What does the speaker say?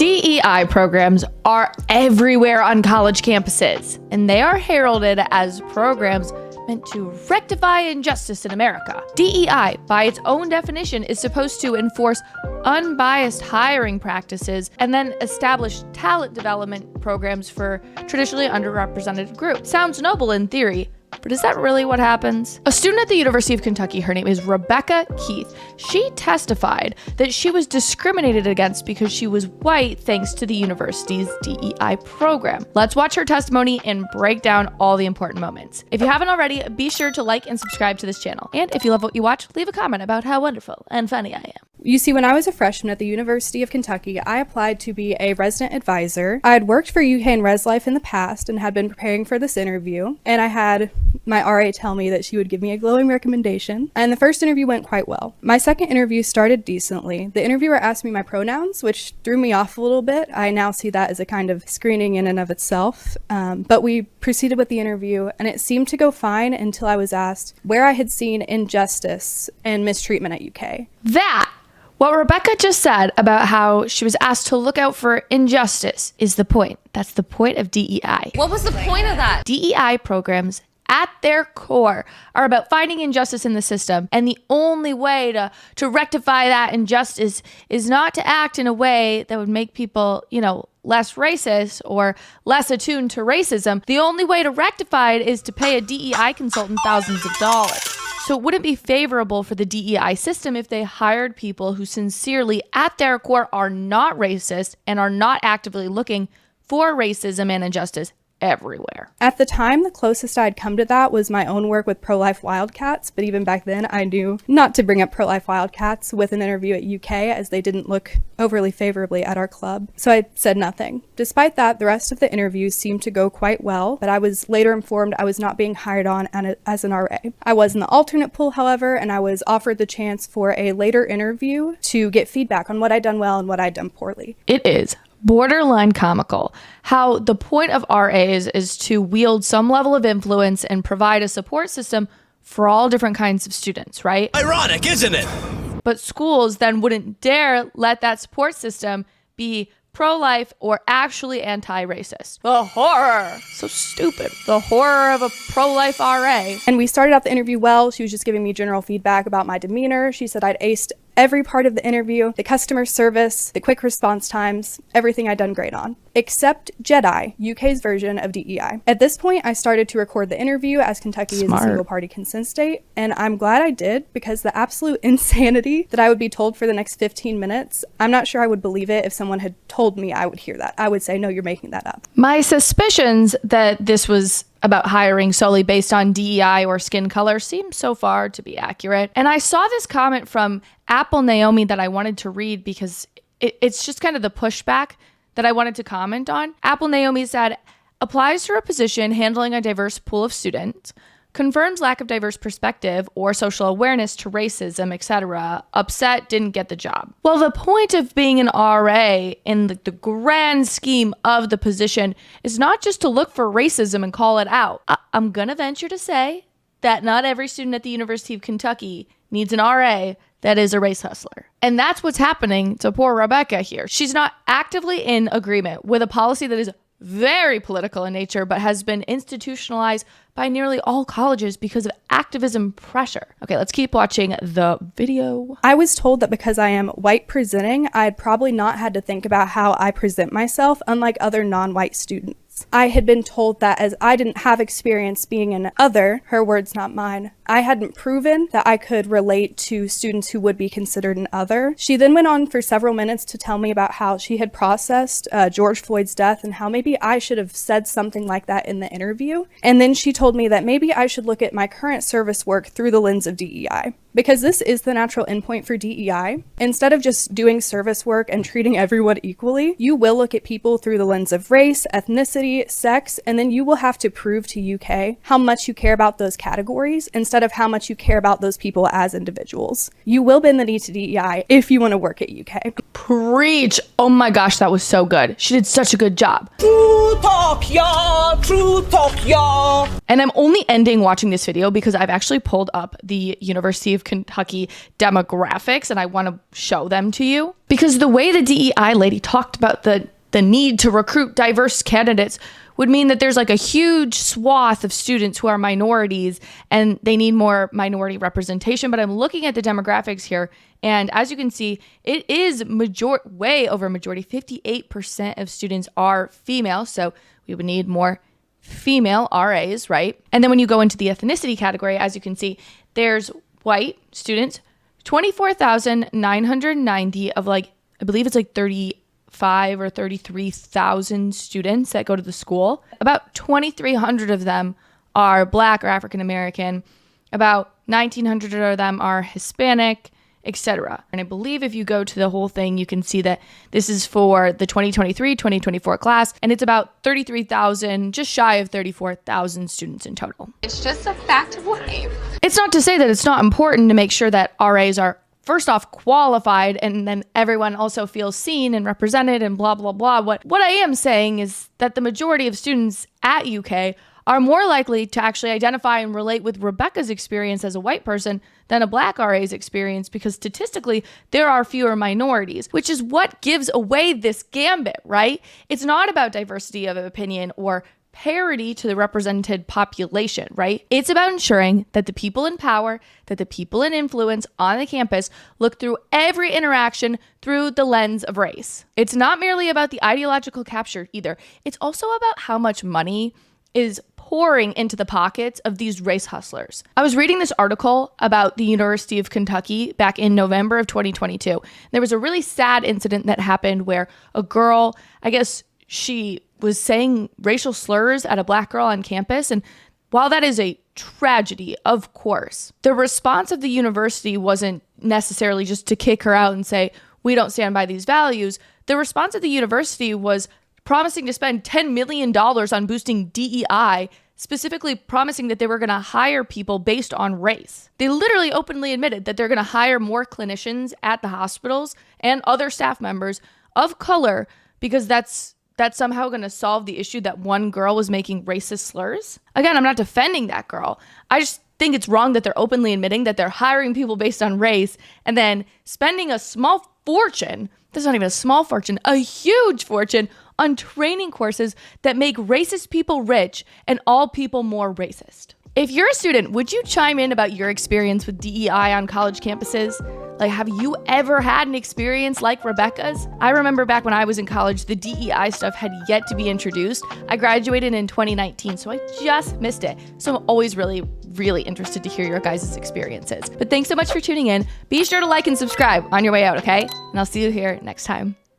DEI programs are everywhere on college campuses, and they are heralded as programs meant to rectify injustice in America. DEI, by its own definition, is supposed to enforce unbiased hiring practices and then establish talent development programs for traditionally underrepresented groups. Sounds noble in theory, but is that really what happens? A student at the University of Kentucky, her name is Rebecca Keith. She testified that she was discriminated against because she was white thanks to the university's DEI program. Let's watch her testimony and break down all the important moments. If you haven't already, be sure to like and subscribe to this channel. And if you love what you watch, leave a comment about how wonderful and funny I am. You see, when I was a freshman at the University of Kentucky, I applied to be a resident advisor. I had worked for UK and Res Life in the past and had been preparing for this interview, and I had my RA tell me that she would give me a glowing recommendation, and the first interview went quite well. My second interview started decently. The interviewer asked me my pronouns, which threw me off a little bit. I now see that as a kind of screening in and of itself, but we proceeded with the interview, and it seemed to go fine until I was asked where I had seen injustice and mistreatment at UK. What Rebecca just said about how she was asked to look out for injustice is the point. That's the point of DEI. What was the point of that? DEI programs at their core are about finding injustice in the system, and the only way to rectify that injustice is not to act in a way that would make people, less racist or less attuned to racism. The only way to rectify it is to pay a DEI consultant thousands of dollars. So it wouldn't be favorable for the DEI system if they hired people who sincerely, at their core, are not racist and are not actively looking for racism and injustice everywhere. At the time, the closest I'd come to that was my own work with Pro-Life Wildcats, but even back then I knew not to bring up Pro-Life Wildcats with an interview at UK as they didn't look overly favorably at our club, so I said nothing. Despite that, the rest of the interviews seemed to go quite well, but I was later informed I was not being hired on as an RA. I was in the alternate pool, however, and I was offered the chance for a later interview to get feedback on what I'd done well and what I'd done poorly. It is borderline comical how the point of RAs is to wield some level of influence and provide a support system for all different kinds of students, right? Ironic, isn't it? But schools then wouldn't dare let that support system be pro-life or actually anti-racist. The horror. So stupid. The horror of a pro-life RA. And we started out the interview well. She was just giving me general feedback about my demeanor. She said I'd aced every part of the interview, the customer service, the quick response times, everything I'd done great on, except JEDI, UK's version of DEI. At this point, I started to record the interview as Kentucky is a single-party consent state, and I'm glad I did because the absolute insanity that I would be told for the next 15 minutes, I'm not sure I would believe it if someone had told me I would hear that. I would say, no, you're making that up. My suspicions that this was about hiring solely based on DEI or skin color seems so far to be accurate. And I saw this comment from Apple Naomi that I wanted to read because it's just kind of the pushback that I wanted to comment on. Apple Naomi said, applies to a position handling a diverse pool of students, confirms lack of diverse perspective or social awareness to racism, etc. Upset, didn't get the job. Well, the point of being an RA in the grand scheme of the position is not just to look for racism and call it out. I'm gonna venture to say that not every student at the University of Kentucky needs an RA that is a race hustler. And that's what's happening to poor Rebecca here. She's not actively in agreement with a policy that is very political in nature, but has been institutionalized by nearly all colleges because of activism pressure. Okay, let's keep watching the video. I was told that because I am white presenting, I had probably not had to think about how I present myself, unlike other non-white students. I had been told that as I didn't have experience being an other, her words not mine, I hadn't proven that I could relate to students who would be considered an other. She then went on for several minutes to tell me about how she had processed George Floyd's death and how maybe I should have said something like that in the interview. And then she told me that maybe I should look at my current service work through the lens of DEI. Because this is the natural endpoint for DEI. Instead of just doing service work and treating everyone equally, you will look at people through the lens of race, ethnicity, sex, and then you will have to prove to UK how much you care about those categories instead of how much you care about those people as individuals. You will bend the knee to DEI if you want to work at UK. Preach! Oh my gosh, that was so good. She did such a good job. True talk, y'all. True talk, y'all. And I'm only ending watching this video because I've actually pulled up the University of of Kentucky demographics, and I want to show them to you. Because the way the DEI lady talked about the need to recruit diverse candidates would mean that there's like a huge swath of students who are minorities and they need more minority representation. But I'm looking at the demographics here, and as you can see, it is way over majority. 58% of students are female, so we would need more female RAs, right? And then when you go into the ethnicity category, as you can see, there's white students, 24,990 of like, I believe it's like 35 or 33,000 students that go to the school. About 2,300 of them are Black or African American. About 1,900 of them are Hispanic, etc. And I believe if you go to the whole thing, you can see that this is for the 2023-2024 class, and it's about 33,000, just shy of 34,000 students in total. It's just a fact of life. It's not to say that it's not important to make sure that RAs are first off qualified, and then everyone also feels seen and represented and blah, blah, blah. What I am saying is that the majority of students at UK are more likely to actually identify and relate with Rebecca's experience as a white person than a Black RA's experience, because statistically there are fewer minorities, which is what gives away this gambit, right? It's not about diversity of opinion or parity to the represented population, right? It's about ensuring that the people in power, that the people in influence on the campus look through every interaction through the lens of race. It's not merely about the ideological capture either. It's also about how much money is pouring into the pockets of these race hustlers. I was reading this article about the University of Kentucky back in November of 2022. There was a really sad incident that happened where a girl, I guess she was saying racial slurs at a Black girl on campus. And while that is a tragedy, of course, the response of the university wasn't necessarily just to kick her out and say, we don't stand by these values. The response of the university was promising to spend $10 million on boosting DEI, specifically promising that they were going to hire people based on race. They literally openly admitted that they're going to hire more clinicians at the hospitals and other staff members of color because that's somehow going to solve the issue that one girl was making racist slurs. Again, I'm not defending that girl. I just think it's wrong that they're openly admitting that they're hiring people based on race and then spending a small fortune, that's not even a small fortune, a huge fortune on training courses that make racist people rich and all people more racist. If you're a student, would you chime in about your experience with DEI on college campuses? Like, have you ever had an experience like Rebecca's? I remember back when I was in college, the DEI stuff had yet to be introduced. I graduated in 2019, so I just missed it. So I'm always really, really interested to hear your guys' experiences. But thanks so much for tuning in. Be sure to like and subscribe on your way out, okay? And I'll see you here next time.